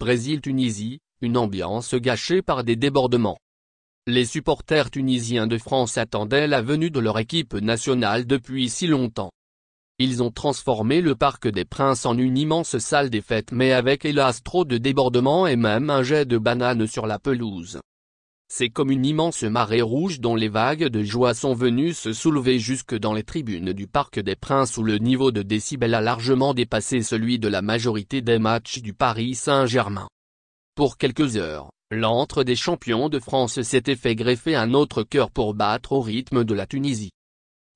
Brésil-Tunisie, une ambiance gâchée par des débordements. Les supporters tunisiens de France attendaient la venue de leur équipe nationale depuis si longtemps. Ils ont transformé le Parc des Princes en une immense salle des fêtes, mais avec hélas trop de débordements et même un jet de bananes sur la pelouse. C'est comme une immense marée rouge dont les vagues de joie sont venues se soulever jusque dans les tribunes du Parc des Princes où le niveau de décibels a largement dépassé celui de la majorité des matchs du Paris Saint-Germain. Pour quelques heures, l'antre des champions de France s'était fait greffer un autre cœur pour battre au rythme de la Tunisie.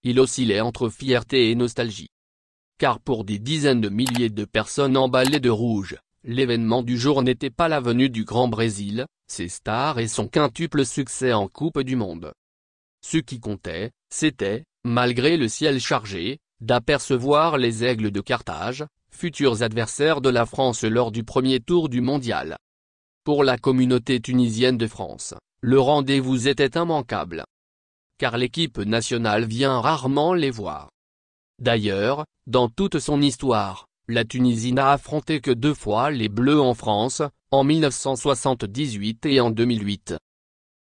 Il oscillait entre fierté et nostalgie. Car pour des dizaines de milliers de personnes emballées de rouge, l'événement du jour n'était pas la venue du Grand Brésil, ses stars et son quintuple succès en Coupe du Monde. Ce qui comptait, c'était, malgré le ciel chargé, d'apercevoir les Aigles de Carthage, futurs adversaires de la France lors du premier tour du mondial. Pour la communauté tunisienne de France, le rendez-vous était immanquable. Car l'équipe nationale vient rarement les voir. D'ailleurs, dans toute son histoire, la Tunisie n'a affronté que 2 fois les Bleus en France, en 1978 et en 2008.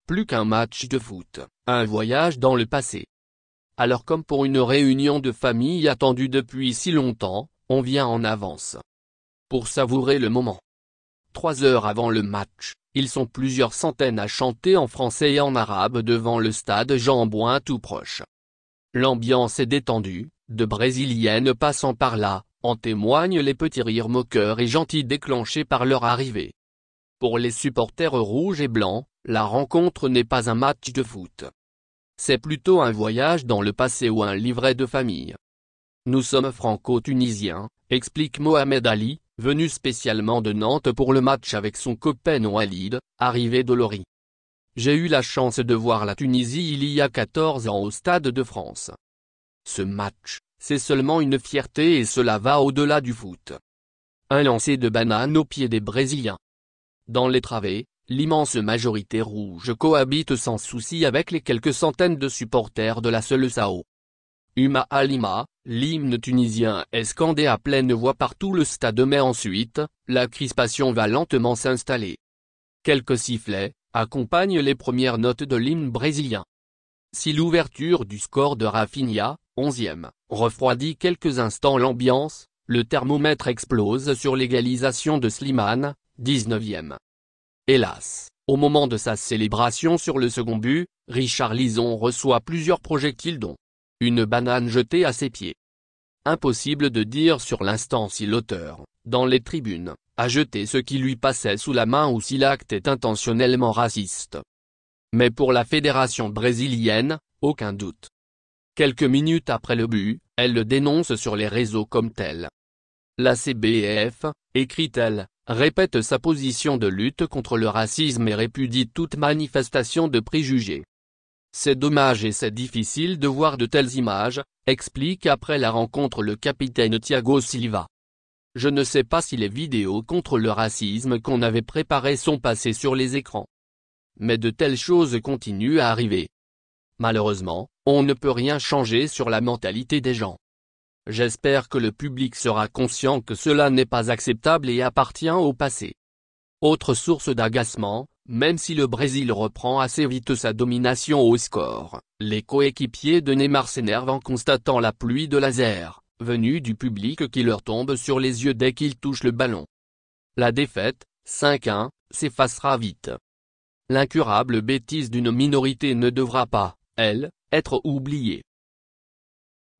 Plus qu'un match de foot, un voyage dans le passé. Alors comme pour une réunion de famille attendue depuis si longtemps, on vient en avance. Pour savourer le moment. 3 heures avant le match, ils sont plusieurs centaines à chanter en français et en arabe devant le stade Jean-Bouin tout proche. L'ambiance est détendue, de Brésiliennes passant par là, en témoignent les petits rires moqueurs et gentils déclenchés par leur arrivée. Pour les supporters rouges et blancs, la rencontre n'est pas un match de foot. C'est plutôt un voyage dans le passé ou un livret de famille. Nous sommes franco-tunisiens, explique Mohamed Ali, venu spécialement de Nantes pour le match avec son copain Walid, arrivé de Lori. J'ai eu la chance de voir la Tunisie il y a 14 ans au Stade de France. Ce match, c'est seulement une fierté et cela va au-delà du foot. Un lancer de banane aux pieds des Brésiliens. Dans les travées, l'immense majorité rouge cohabite sans souci avec les quelques centaines de supporters de la Seleção. Huma Halima, l'hymne tunisien est scandé à pleine voix par tout le stade mais ensuite, la crispation va lentement s'installer. Quelques sifflets accompagnent les premières notes de l'hymne brésilien. Si l'ouverture du score de Rafinha, 11e, refroidit quelques instants l'ambiance, le thermomètre explose sur l'égalisation de Slimane, 19e. Hélas, au moment de sa célébration sur le second but, Richarlison reçoit plusieurs projectiles dont une banane jetée à ses pieds. Impossible de dire sur l'instant si l'auteur, dans les tribunes, a jeté ce qui lui passait sous la main ou si l'acte est intentionnellement raciste. Mais pour la fédération brésilienne, aucun doute. Quelques minutes après le but, elle le dénonce sur les réseaux comme tel. La CBF, écrit-elle, répète sa position de lutte contre le racisme et répudie toute manifestation de préjugés. C'est dommage et c'est difficile de voir de telles images, explique après la rencontre le capitaine Thiago Silva. Je ne sais pas si les vidéos contre le racisme qu'on avait préparées sont passées sur les écrans. Mais de telles choses continuent à arriver. Malheureusement, on ne peut rien changer sur la mentalité des gens. J'espère que le public sera conscient que cela n'est pas acceptable et appartient au passé. Autre source d'agacement, même si le Brésil reprend assez vite sa domination au score, les coéquipiers de Neymar s'énervent en constatant la pluie de laser, venue du public qui leur tombe sur les yeux dès qu'ils touchent le ballon. La défaite, 5-1, s'effacera vite. L'incurable bêtise d'une minorité ne devra pas, elle, être oubliée.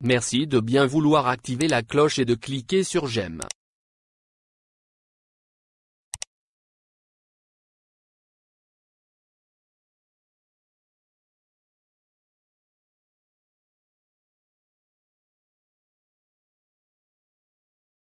Merci de bien vouloir activer la cloche et de cliquer sur j'aime.